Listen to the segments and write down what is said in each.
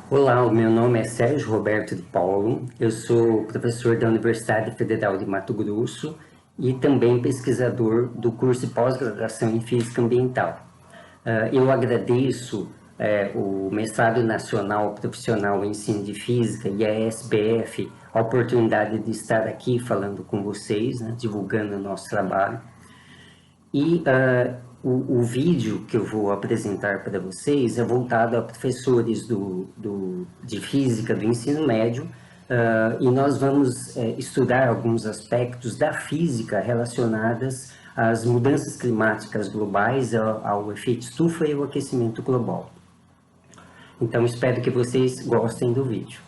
Olá, o meu nome é Sérgio Roberto de Paulo, eu sou professor da Universidade Federal de Mato Grosso e também pesquisador do curso de pós-graduação em Física Ambiental. Eu agradeço o Mestrado Nacional Profissional em Ensino de Física e a SBF a oportunidade de estar aqui falando com vocês, né, divulgando o nosso trabalho. E o vídeo que eu vou apresentar para vocês é voltado a professores de física do ensino médio, e nós vamos estudar alguns aspectos da física relacionadas às mudanças climáticas globais, ao efeito estufa e ao aquecimento global. Então, espero que vocês gostem do vídeo.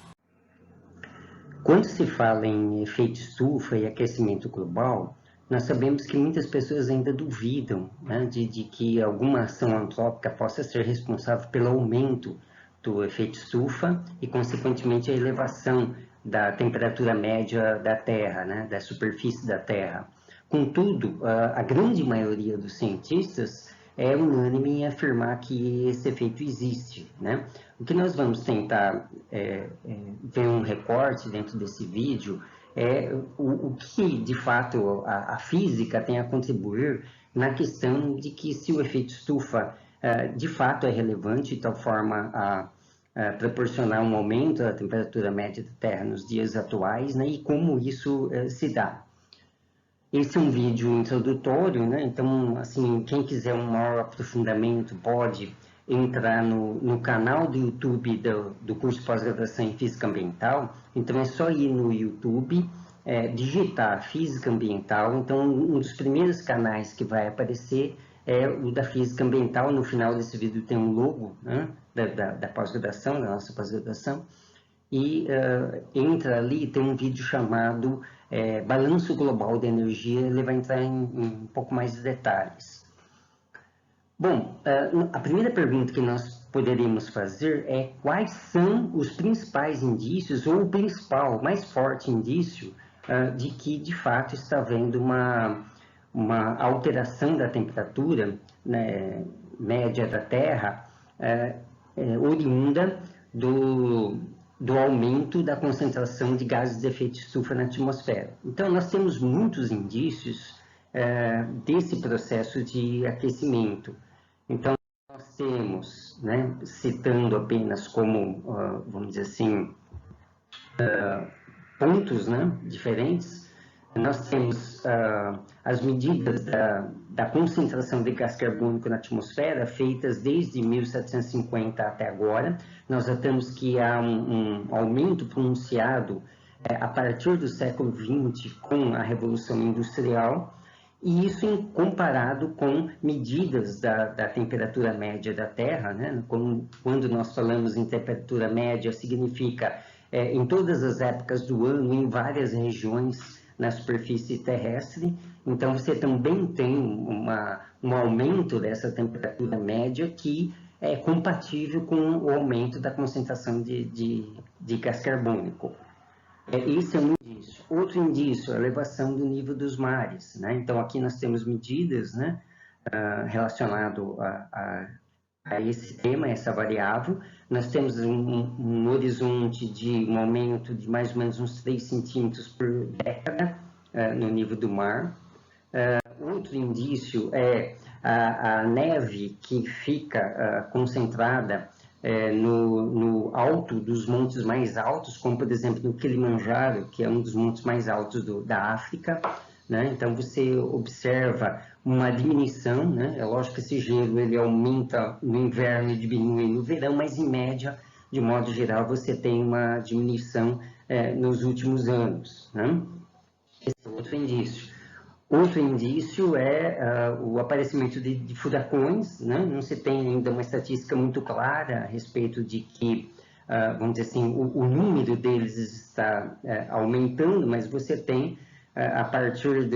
Quando se fala em efeito estufa e aquecimento global, nós sabemos que muitas pessoas ainda duvidam, né, de que alguma ação antrópica possa ser responsável pelo aumento do efeito estufa e, consequentemente, a elevação da temperatura média da Terra, né, da superfície da Terra. Contudo, a grande maioria dos cientistas é unânime em afirmar que esse efeito existe, né? O que nós vamos tentar ver um recorte dentro desse vídeo é o que, de fato, a física tem a contribuir na questão de que se o efeito estufa de fato é relevante, de tal forma a proporcionar um aumento da temperatura média da Terra nos dias atuais, né, e como isso se dá. Esse é um vídeo introdutório, né? Então, assim, quem quiser um maior aprofundamento pode entrar no canal do YouTube do curso de pós-graduação em Física Ambiental. Então, é só ir no YouTube, digitar Física Ambiental. Então, um dos primeiros canais que vai aparecer é o da Física Ambiental. No final desse vídeo tem um logo, né, da pós-graduação, da nossa pós-graduação. E entra ali, tem um vídeo chamado Balanço Global de Energia, ele vai entrar em um pouco mais de detalhes. Bom, a primeira pergunta que nós poderíamos fazer é quais são os principais indícios, ou o principal, mais forte indício, de que de fato está havendo uma alteração da temperatura, né, média da Terra, oriunda do aumento da concentração de gases de efeito estufa na atmosfera. Então, nós temos muitos indícios desse processo de aquecimento. Então, nós temos, né, citando apenas como, vamos dizer assim, pontos, né, diferentes, nós temos as medidas da concentração de gás carbônico na atmosfera feitas desde 1750 até agora. Nós notamos que há um aumento pronunciado a partir do século XX com a Revolução Industrial, e isso comparado com medidas da temperatura média da Terra, né? Quando nós falamos em temperatura média, significa em todas as épocas do ano, em várias regiões na superfície terrestre. Então, você também tem um aumento dessa temperatura média que é compatível com o aumento da concentração de gás carbônico. Esse é um indício. Outro indício, a elevação do nível dos mares, né? Então, aqui nós temos medidas, né, relacionado a esse tema, essa variável. Nós temos um horizonte de um aumento de mais ou menos uns 3 centímetros por década no nível do mar. Outro indício é a neve que fica concentrada no alto dos montes mais altos, como por exemplo no Kilimanjaro, que é um dos montes mais altos da África, né? Então você observa uma diminuição, né? É lógico que esse gelo ele aumenta no inverno e diminui no verão, mas em média, de modo geral, você tem uma diminuição nos últimos anos, né? Esse é outro indício. Outro indício é o aparecimento de furacões, né? Não se tem ainda uma estatística muito clara a respeito de que, vamos dizer assim, o número deles está aumentando, mas você tem, a partir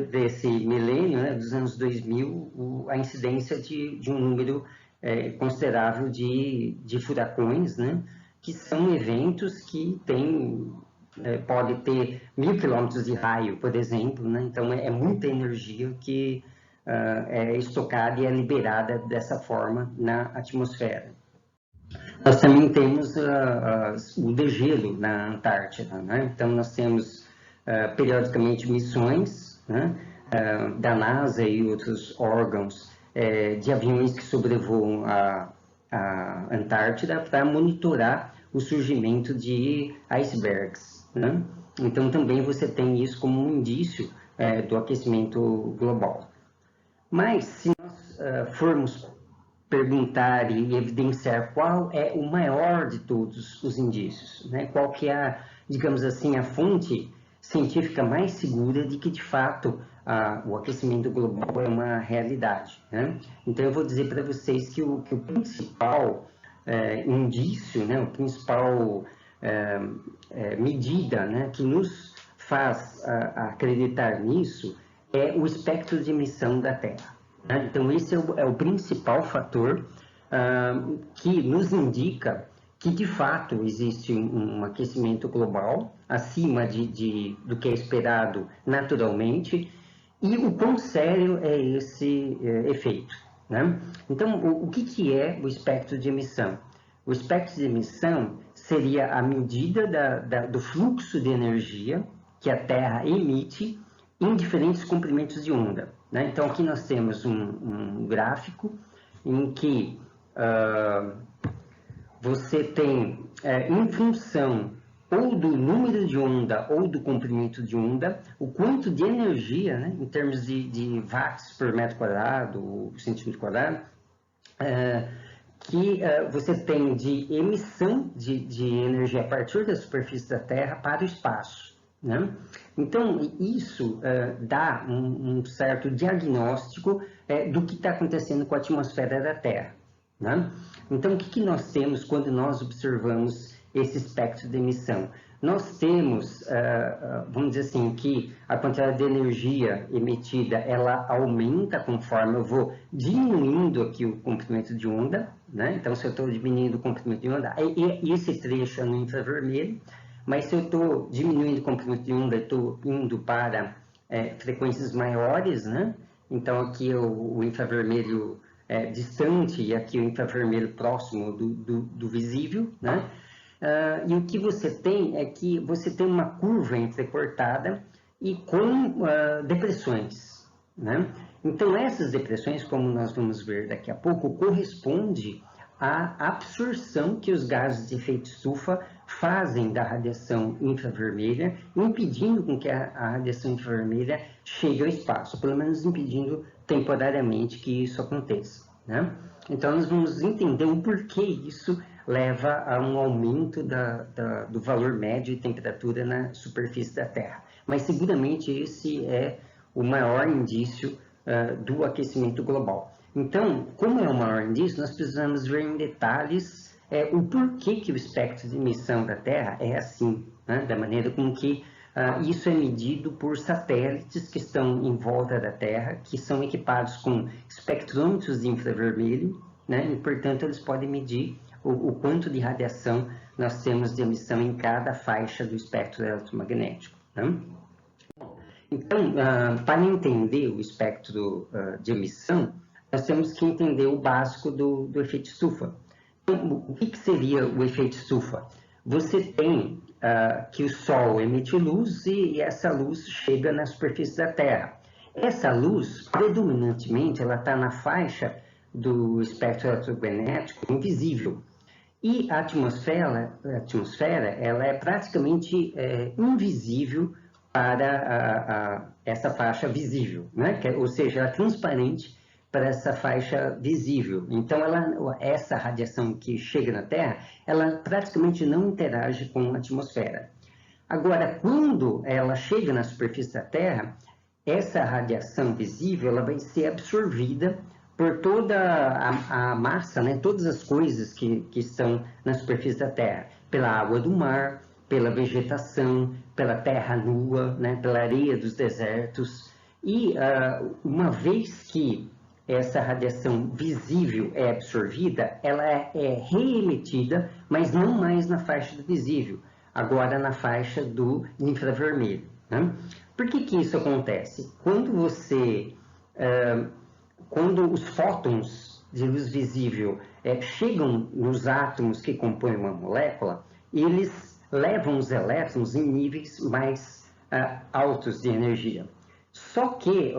desse milênio, né, dos anos 2000, a incidência de um número considerável de furacões, né? Que são eventos que têm pode ter 1.000 quilômetros de raio, por exemplo, né? Então é muita energia que é estocada e é liberada dessa forma na atmosfera. Nós também temos o degelo na Antártida, né? Então, nós temos periodicamente missões, né, da NASA e outros órgãos de aviões que sobrevoam a Antártida para monitorar o surgimento de icebergs, né? Então, também você tem isso como um indício do aquecimento global. Mas, se nós formos perguntar e evidenciar qual é o maior de todos os indícios, né? Qual que é, digamos assim, a fonte científica mais segura de que, de fato, o aquecimento global é uma realidade, né? Então, eu vou dizer para vocês que o principal indício, né? O principal medida, né? Que nos faz acreditar nisso é o espectro de emissão da Terra. Então, esse é o principal fator que nos indica que, de fato, existe um aquecimento global acima do que é esperado naturalmente e o quão sério é esse efeito, né? Então, o que é o espectro de emissão? O espectro de emissão seria a medida do fluxo de energia que a Terra emite em diferentes comprimentos de onda, né? Então, aqui nós temos um gráfico em que você tem, em função ou do número de onda ou do comprimento de onda, o quanto de energia, né, em termos de watts por metro quadrado ou centímetro quadrado, que você tem de emissão de energia a partir da superfície da Terra para o espaço, né? Então, isso dá um certo diagnóstico do que está acontecendo com a atmosfera da Terra, né? Então, o que nós temos quando nós observamos esse espectro de emissão? Nós temos, vamos dizer assim, que a quantidade de energia emitida, ela aumenta conforme eu vou diminuindo aqui o comprimento de onda, né? Então, se eu estou diminuindo o comprimento de onda, esse trecho é no infravermelho, mas se eu estou diminuindo o comprimento de onda, estou indo para frequências maiores, né? Então, aqui o infravermelho distante e aqui o infravermelho próximo do visível, né? E o que você tem é que você tem uma curva entrecortada e com depressões, né? Então, essas depressões, como nós vamos ver daqui a pouco, corresponde à absorção que os gases de efeito estufa fazem da radiação infravermelha, impedindo com que a radiação infravermelha chegue ao espaço, pelo menos impedindo temporariamente que isso aconteça, né? Então, nós vamos entender o porquê isso leva a um aumento do valor médio de temperatura na superfície da Terra. Mas, seguramente, esse é o maior indício do aquecimento global. Então, como é o maior indício, nós precisamos ver em detalhes o porquê que o espectro de emissão da Terra é assim, né? Da maneira com que isso é medido por satélites que estão em volta da Terra, que são equipados com espectrômetros de infravermelho, né? E, portanto, eles podem medir o quanto de radiação nós temos de emissão em cada faixa do espectro eletromagnético, né? Então, para entender o espectro de emissão, nós temos que entender o básico do efeito estufa. Então, o que seria o efeito estufa? Você tem que o Sol emite luz e essa luz chega na superfície da Terra. Essa luz, predominantemente, ela está na faixa do espectro eletromagnético invisível. E a atmosfera ela é praticamente invisível para essa faixa visível, né? Ou seja, ela é transparente para essa faixa visível. Então, essa radiação que chega na Terra, ela praticamente não interage com a atmosfera. Agora, quando ela chega na superfície da Terra, essa radiação visível ela vai ser absorvida por toda a massa, né? Todas as coisas que estão na superfície da Terra, pela água do mar, pela vegetação, pela terra nua, né? Pela areia dos desertos. E uma vez que essa radiação visível é absorvida, ela é reemitida, mas não mais na faixa do visível, agora na faixa do infravermelho, né? Por que isso acontece? Quando os fótons de luz visível chegam nos átomos que compõem uma molécula, eles levam os elétrons em níveis mais altos de energia. Só que,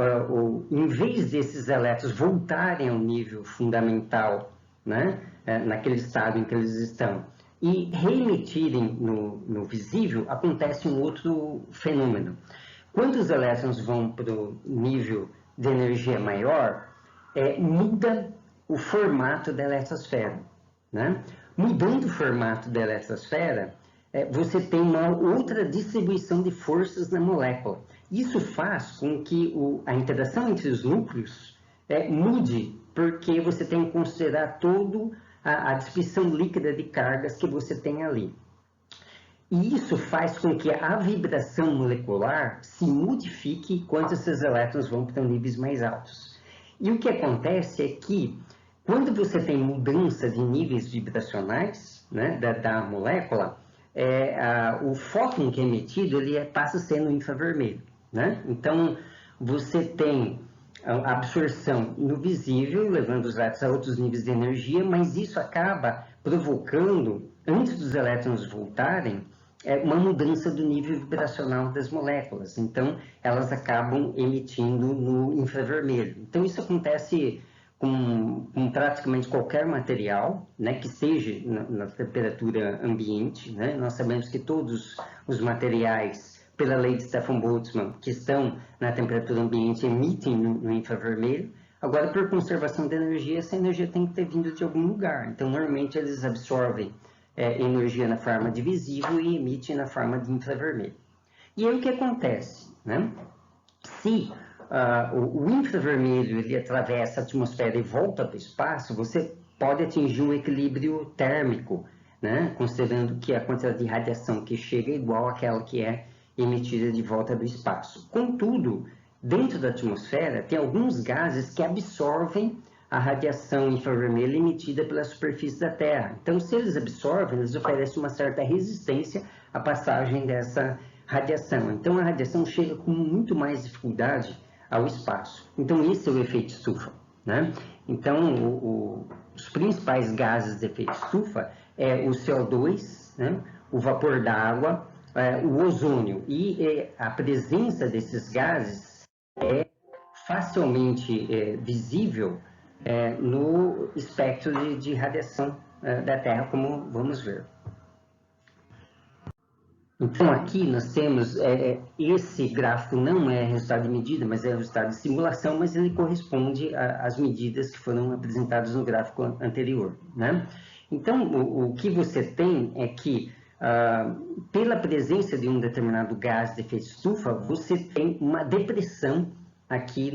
em vez desses elétrons voltarem ao nível fundamental, né, naquele estado em que eles estão, e reemitirem no visível, acontece um outro fenômeno. Quando os elétrons vão para o nível de energia maior, muda o formato da eletrosfera. Né? Mudando o formato da eletrosfera, você tem uma outra distribuição de forças na molécula. Isso faz com que a interação entre os núcleos mude, porque você tem que considerar toda a distribuição líquida de cargas que você tem ali. E isso faz com que a vibração molecular se modifique quando esses elétrons vão para níveis mais altos. E o que acontece é que, quando você tem mudança de níveis vibracionais, né, da molécula, o fóton que é emitido passa a ser no infravermelho. Né? Então, você tem a absorção no visível, levando os elétrons a outros níveis de energia, mas isso acaba provocando, antes dos elétrons voltarem, uma mudança do nível vibracional das moléculas. Então, elas acabam emitindo no infravermelho. Então, isso acontece com praticamente qualquer material, né, que esteja na temperatura ambiente. Né? Nós sabemos que todos os materiais, pela lei de Stefan-Boltzmann, que estão na temperatura ambiente, emitem no infravermelho. Agora, por conservação de energia, essa energia tem que ter vindo de algum lugar. Então, normalmente, eles absorvem energia na forma de visível e emitem na forma de infravermelho. E aí, o que acontece? Né? Se o infravermelho ele atravessa a atmosfera e volta para o espaço, você pode atingir um equilíbrio térmico, né? Considerando que a quantidade de radiação que chega é igual àquela que é emitida de volta do espaço. Contudo, dentro da atmosfera, tem alguns gases que absorvem a radiação infravermelha emitida pela superfície da Terra. Então, se eles absorvem, eles oferecem uma certa resistência à passagem dessa radiação. Então, a radiação chega com muito mais dificuldade ao espaço. Então, esse é o efeito estufa. Né? Então, os principais gases de efeito estufa é o CO2, né? O vapor d'água, o ozônio. E a presença desses gases é facilmente visível no espectro de radiação da Terra, como vamos ver. Então, aqui nós temos, esse gráfico não é resultado de medida, mas é resultado de simulação, mas ele corresponde às medidas que foram apresentadas no gráfico anterior. Né? Então, o que você tem é que, pela presença de um determinado gás de efeito estufa, você tem uma depressão aqui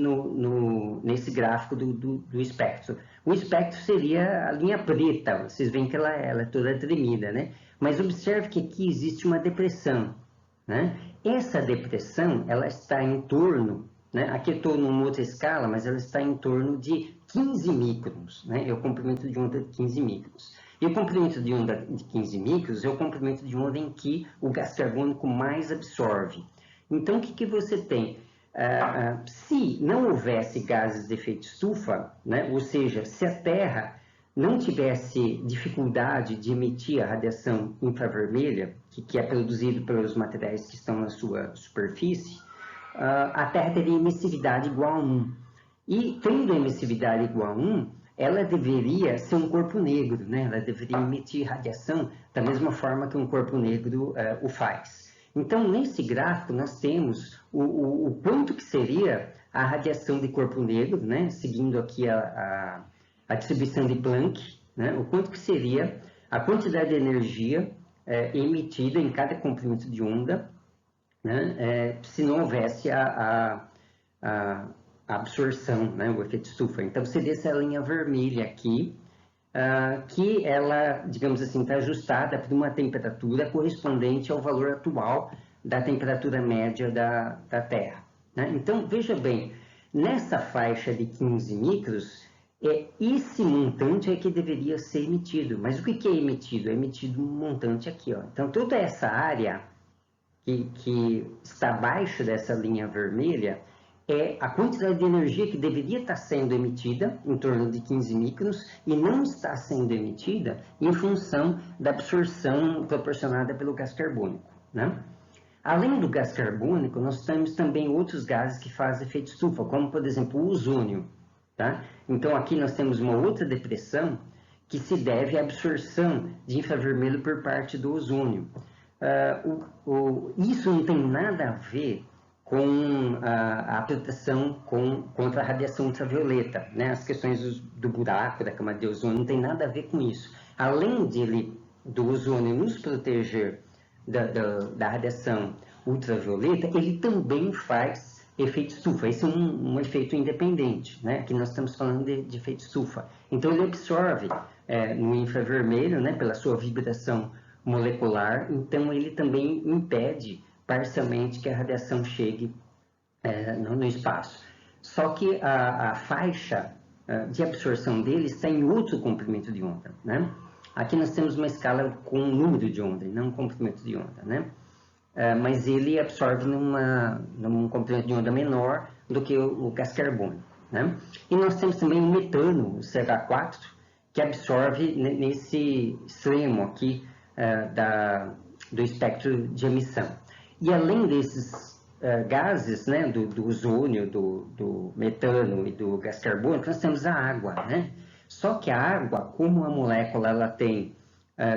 nesse gráfico do espectro. O espectro seria a linha preta, vocês veem que ela é toda tremida, né? Mas observe que aqui existe uma depressão, né? Essa depressão, ela está em torno, né? Aqui eu estou numa outra escala, mas ela está em torno de 15 microns, né? É o comprimento de onda de 15 microns. E o comprimento de onda de 15 microns é o comprimento de onda em que o gás carbônico mais absorve. Então, o que você tem? Se não houvesse gases de efeito estufa, né? Ou seja, se a Terra não tivesse dificuldade de emitir a radiação infravermelha, que é produzida pelos materiais que estão na sua superfície, a Terra teria emissividade igual a 1. E tendo emissividade igual a 1, ela deveria ser um corpo negro, né? Ela deveria emitir radiação da mesma forma que um corpo negro o faz. Então, nesse gráfico, nós temos o quanto que seria a radiação de corpo negro, né? Seguindo aqui a distribuição de Planck, né? O quanto que seria a quantidade de energia emitida em cada comprimento de onda, né? Se não houvesse a absorção, né? O efeito estufa. Então, seria essa linha vermelha aqui, que ela, digamos assim, está ajustada para uma temperatura correspondente ao valor atual da temperatura média da Terra. Né? Então, veja bem, nessa faixa de 15 micros, esse montante é que deveria ser emitido. Mas o que é emitido? É emitido um montante aqui. Ó. Então, toda essa área que está abaixo dessa linha vermelha é a quantidade de energia que deveria estar sendo emitida, em torno de 15 microns, e não está sendo emitida em função da absorção proporcionada pelo gás carbônico, né? Além do gás carbônico, nós temos também outros gases que fazem efeito estufa, como, por exemplo, o ozônio, tá? Então, aqui nós temos uma outra depressão que se deve à absorção de infravermelho por parte do ozônio. Isso não tem nada a ver com a proteção contra a radiação ultravioleta, né? As questões do buraco, da camada de ozônio, não tem nada a ver com isso. Além do ozônio nos proteger da radiação ultravioleta, ele também faz efeito estufa. Esse é um efeito independente, né? Aqui nós estamos falando de efeito estufa. Então, ele absorve no infravermelho, né, pela sua vibração molecular, então ele também impede parcialmente que a radiação chegue no espaço. Só que a faixa de absorção dele está em outro comprimento de onda, né? Aqui nós temos uma escala com um número de onda, não um comprimento de onda, né? Mas ele absorve num comprimento de onda menor do que o gás carbônico, né? E nós temos também o metano, o CH4, que absorve nesse extremo aqui do espectro de emissão. E além desses gases, né, do ozônio, do metano e do gás carbônico, nós temos a água, né? Só que a água, como a molécula ela tem,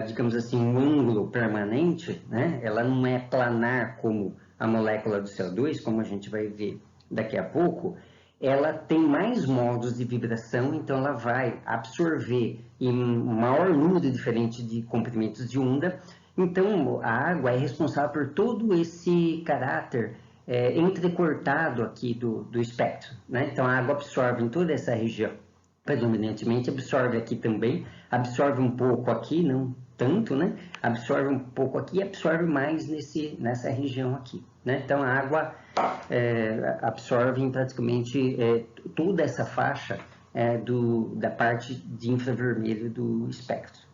digamos assim, um ângulo permanente, né? Ela não é planar como a molécula do CO2, como a gente vai ver daqui a pouco, ela tem mais modos de vibração, então ela vai absorver em um maior número diferente de comprimentos de onda. Então, a água é responsável por todo esse caráter entrecortado aqui do espectro, né? Então, a água absorve em toda essa região, predominantemente absorve aqui também, absorve um pouco aqui, não tanto, né? Absorve um pouco aqui e absorve mais nessa região aqui, né? Então, a água absorve praticamente toda essa faixa da parte de infravermelho do espectro.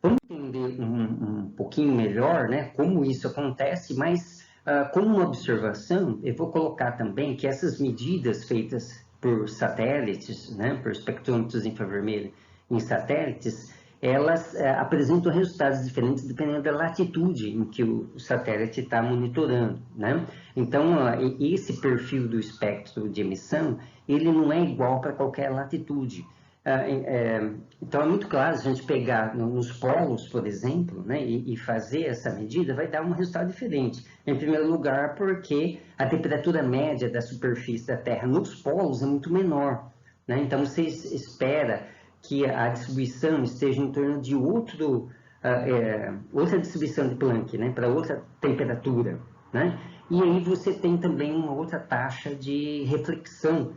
Vamos entender um pouquinho melhor, né, como isso acontece, mas como uma observação, eu vou colocar também que essas medidas feitas por satélites, né, por espectrômetros infravermelho em satélites, elas apresentam resultados diferentes dependendo da latitude em que o satélite está monitorando, né? Então, esse perfil do espectro de emissão, ele não é igual para qualquer latitude. Então, é muito claro, se a gente pegar nos polos, por exemplo, né, e fazer essa medida, vai dar um resultado diferente. Em primeiro lugar, porque a temperatura média da superfície da Terra nos polos é muito menor, né? Então, você espera que a distribuição esteja em torno de outra distribuição de Planck, né, para outra temperatura, né? E aí você tem também uma outra taxa de reflexão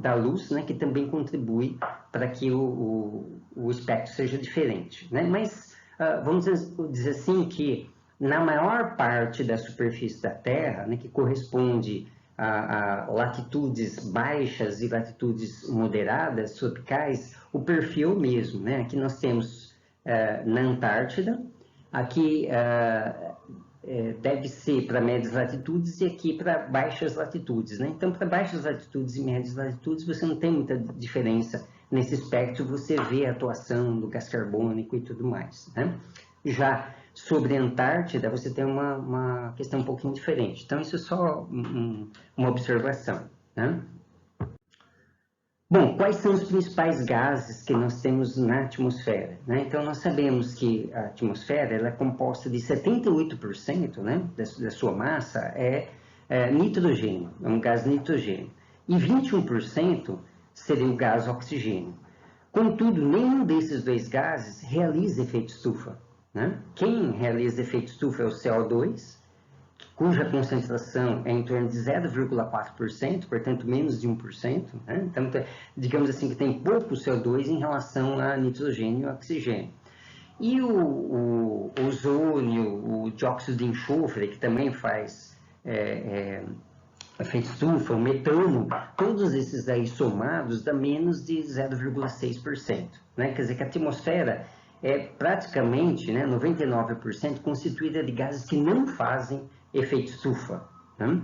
da luz, né, que também contribui para que o espectro seja diferente, né? Mas vamos dizer assim que na maior parte da superfície da Terra, né, que corresponde a latitudes baixas e latitudes moderadas, tropicais, o perfil é o mesmo, né? Aqui nós temos na Antártida, aqui deve ser para médias latitudes e aqui para baixas latitudes, né? Então, para baixas latitudes e médias latitudes, você não tem muita diferença nesse espectro, você vê a atuação do gás carbônico e tudo mais, né? Já sobre a Antártida, você tem uma questão um pouquinho diferente. Então, isso é só uma observação, né? Bom, quais são os principais gases que nós temos na atmosfera, né? Então, nós sabemos que a atmosfera ela é composta de 78%, né, da sua massa é nitrogênio, é um gás nitrogênio. E 21% seria o gás oxigênio. Contudo, nenhum desses dois gases realiza efeito estufa, né? Quem realiza efeito estufa é o CO2, cuja concentração é em torno de 0,4%, portanto menos de 1%, né? Então, digamos assim que tem pouco CO2 em relação a nitrogênio e oxigênio. E o ozônio, o dióxido de enxofre, que também faz efeito estufa, o metano, todos esses aí somados dá menos de 0,6%, né? Quer dizer que a atmosfera é praticamente, né, 99% constituída de gases que não fazem efeito estufa, né?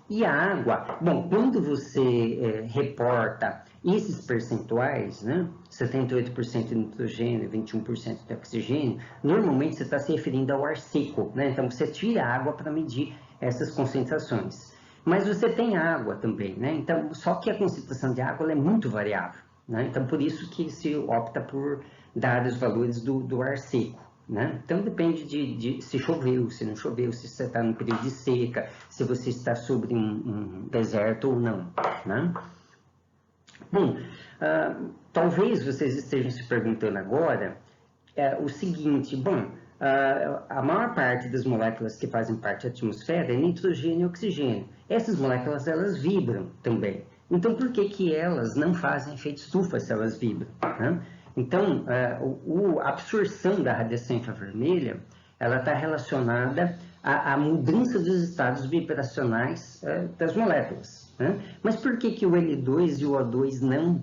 E a água, bom, quando você reporta esses percentuais, né, 78% de nitrogênio, 21% de oxigênio, normalmente você está se referindo ao ar seco, né? Então você tira a água para medir essas concentrações. Mas você tem água também, né? Então, só que a concentração de água é muito variável, né? Então, por isso que se opta por dar os valores do ar seco. Né? Então depende de se choveu, se não choveu, se você está no período de seca, se você está sobre um deserto ou não. Né? Bom, talvez vocês estejam se perguntando agora o seguinte, bom, a maior parte das moléculas que fazem parte da atmosfera é nitrogênio e oxigênio. Essas moléculas, elas vibram também. Então, por que que elas não fazem efeito estufa se elas vibram? Né? Então, a absorção da radiação infravermelha, ela está relacionada à mudança dos estados vibracionais das moléculas. Né? Mas por que que o N2 e o O2 não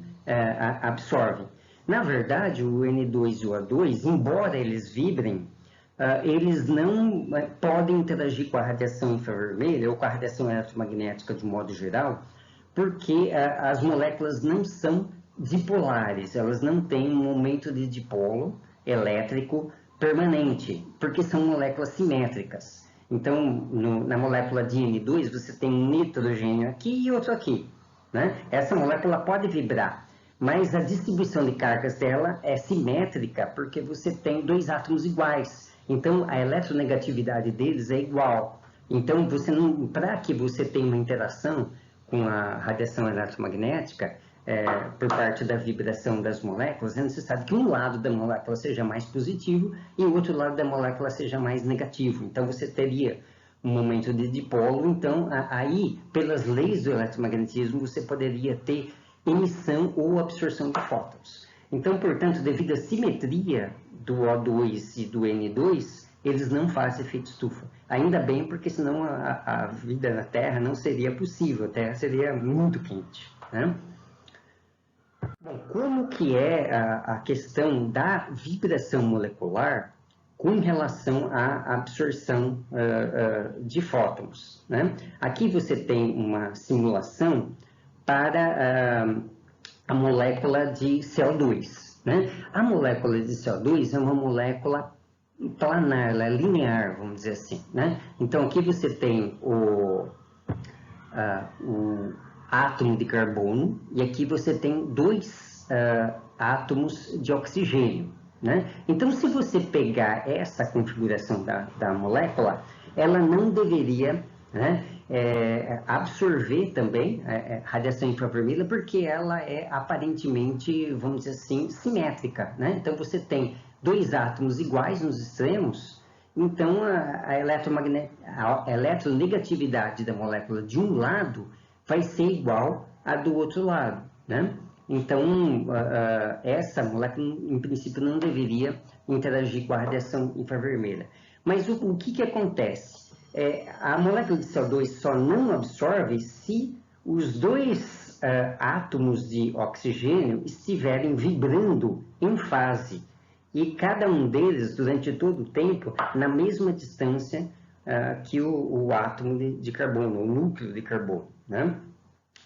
absorvem? Na verdade, o N2 e o O2, embora eles vibrem, eles não podem interagir com a radiação infravermelha ou com a radiação eletromagnética de modo geral, porque as moléculas não são dipolares, elas não têm um aumento de dipolo elétrico permanente, porque são moléculas simétricas. Então, na molécula de N2, você tem um nitrogênio aqui e outro aqui. Né? Essa molécula pode vibrar, mas a distribuição de cargas dela é simétrica, porque você tem dois átomos iguais. Então, a eletronegatividade deles é igual. Então, para que você tenha uma interação com a radiação eletromagnética, por parte da vibração das moléculas, é necessário que um lado da molécula seja mais positivo e o outro lado da molécula seja mais negativo. Então, você teria um momento de dipolo. Então, aí, pelas leis do eletromagnetismo, você poderia ter emissão ou absorção de fótons. Então, portanto, devido à simetria do O2 e do N2, eles não fazem efeito estufa. Ainda bem, porque senão a vida na Terra não seria possível, a Terra seria muito quente. Né? Bom, como que é a questão da vibração molecular com relação à absorção de fótons? Né? Aqui você tem uma simulação para a molécula de CO2. Né? A molécula de CO2 é uma molécula planar, ela é linear, vamos dizer assim. Né? Então aqui você tem o átomo de carbono e aqui você tem dois átomos de oxigênio. Né? Então, se você pegar essa configuração da molécula, ela não deveria, né, absorver também radiação infravermelha, porque ela é aparentemente, vamos dizer assim, simétrica. Né? Então, você tem dois átomos iguais nos extremos, então a eletronegatividade da molécula de um lado vai ser igual à do outro lado. Né? Então, essa molécula, em princípio, não deveria interagir com a radiação infravermelha. Mas o que acontece? A molécula de CO2 só não absorve se os dois átomos de oxigênio estiverem vibrando em fase. E cada um deles, durante todo o tempo, na mesma distância que o átomo de carbono, o núcleo de carbono. Né?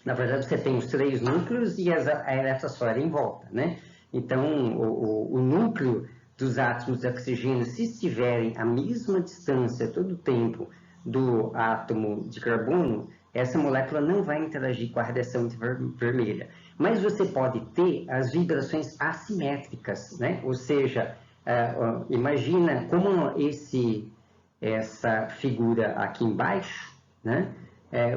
Na verdade, você tem os três núcleos e a eletrosfera em volta, né? Então, o núcleo dos átomos de oxigênio, se estiverem à mesma distância todo o tempo do átomo de carbono, essa molécula não vai interagir com a radiação vermelha. Mas você pode ter as vibrações assimétricas, né? Ou seja, imagina como essa figura aqui embaixo, né?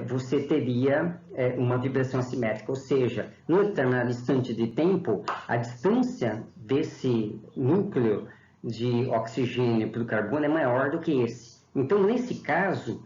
Você teria uma vibração assimétrica, ou seja, no determinado instante de tempo, a distância desse núcleo de oxigênio para o carbono é maior do que esse. Então, nesse caso,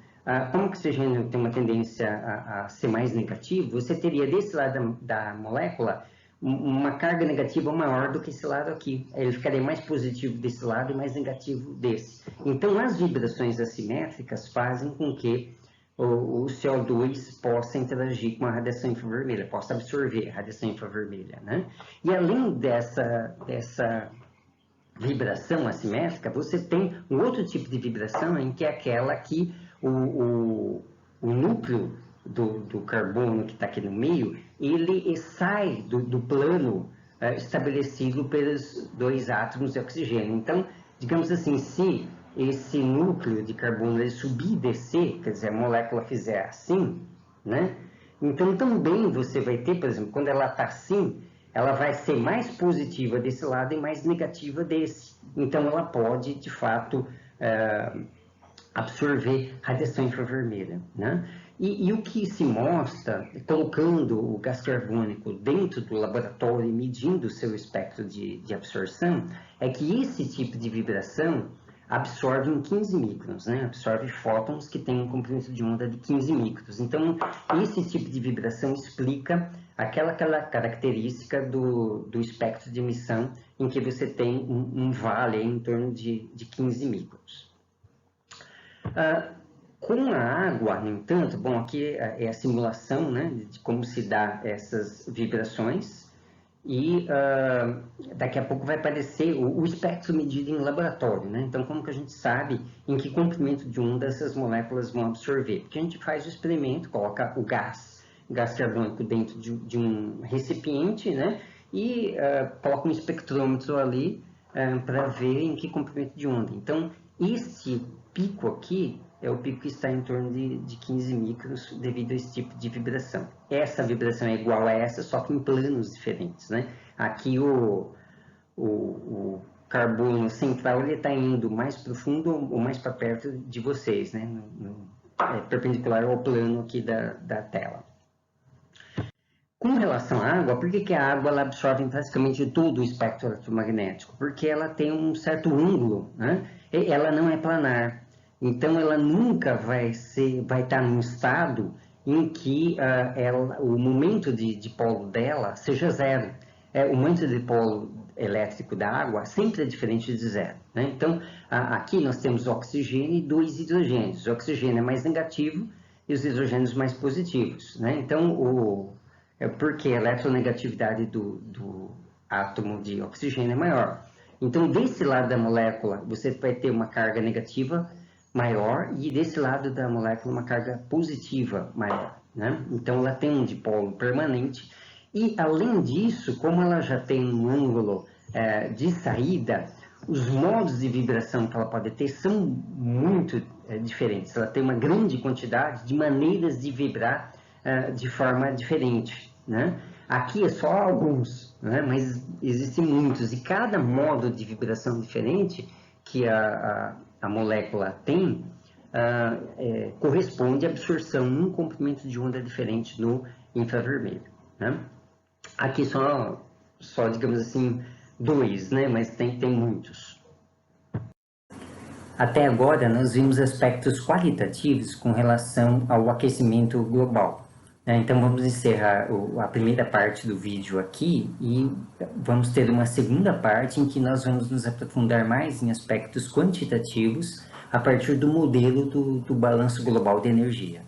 como o oxigênio tem uma tendência a ser mais negativo, você teria desse lado da molécula uma carga negativa maior do que esse lado aqui. Ele ficaria mais positivo desse lado e mais negativo desse. Então, as vibrações assimétricas fazem com que o CO2 possa interagir com a radiação infravermelha, possa absorver a radiação infravermelha. Né? E além dessa vibração assimétrica, você tem um outro tipo de vibração em que é aquela que o núcleo do carbono que está aqui no meio, ele sai do plano estabelecido pelos dois átomos de oxigênio. Então, digamos assim, se esse núcleo de carbono ele subir e descer, quer dizer, a molécula fizer assim, né? Então, também você vai ter, por exemplo, quando ela está assim, ela vai ser mais positiva desse lado e mais negativa desse. Então, ela pode, de fato, absorver radiação infravermelha, né? E o que se mostra, colocando o gás carbônico dentro do laboratório e medindo o seu espectro de absorção, é que esse tipo de vibração absorve em 15 microns, né? Absorve fótons que têm um comprimento de onda de 15 microns. Então, esse tipo de vibração explica aquela característica do espectro de emissão em que você tem um vale em torno de 15 microns. Com a água, no entanto, bom, aqui é a simulação, né, de como se dá essas vibrações e daqui a pouco vai aparecer o espectro medido em laboratório, né? Então, como que a gente sabe em que comprimento de onda essas moléculas vão absorver? Porque a gente faz o experimento, coloca o gás carbônico dentro de um recipiente, né, e coloca um espectrômetro ali para ver em que comprimento de onda. Então, esse pico aqui é o pico que está em torno de 15 microns devido a esse tipo de vibração. Essa vibração é igual a essa, só que em planos diferentes, né? Aqui o carbono central está indo mais profundo ou mais para perto de vocês, né? Perpendicular ao plano aqui da tela. Com relação à água, por que a água ela absorve praticamente todo o espectro eletromagnético? Porque ela tem um certo ângulo, né? Ela não é planar. Então, ela nunca vai estar num estado em que o momento de polo dela seja zero. O momento de polo elétrico da água sempre é diferente de zero, né? Então, aqui nós temos oxigênio e dois hidrogênios. O oxigênio é mais negativo e os hidrogênios mais positivos, né? Então, porque a eletronegatividade do átomo de oxigênio é maior. Então, desse lado da molécula, você vai ter uma carga negativa maior e desse lado da molécula uma carga positiva maior, né? Então, ela tem um dipolo permanente e, além disso, como ela já tem um ângulo de saída, os modos de vibração que ela pode ter são muito diferentes. Ela tem uma grande quantidade de maneiras de vibrar de forma diferente, né? Aqui é só alguns, né? Mas existem muitos e cada modo de vibração diferente que a molécula tem corresponde à absorção num comprimento de onda diferente no infravermelho, né? Aqui só digamos assim, dois, né? Mas tem muitos. Até agora, nós vimos aspectos qualitativos com relação ao aquecimento global. Então, vamos encerrar a primeira parte do vídeo aqui e vamos ter uma segunda parte em que nós vamos nos aprofundar mais em aspectos quantitativos a partir do modelo do balanço global de energia.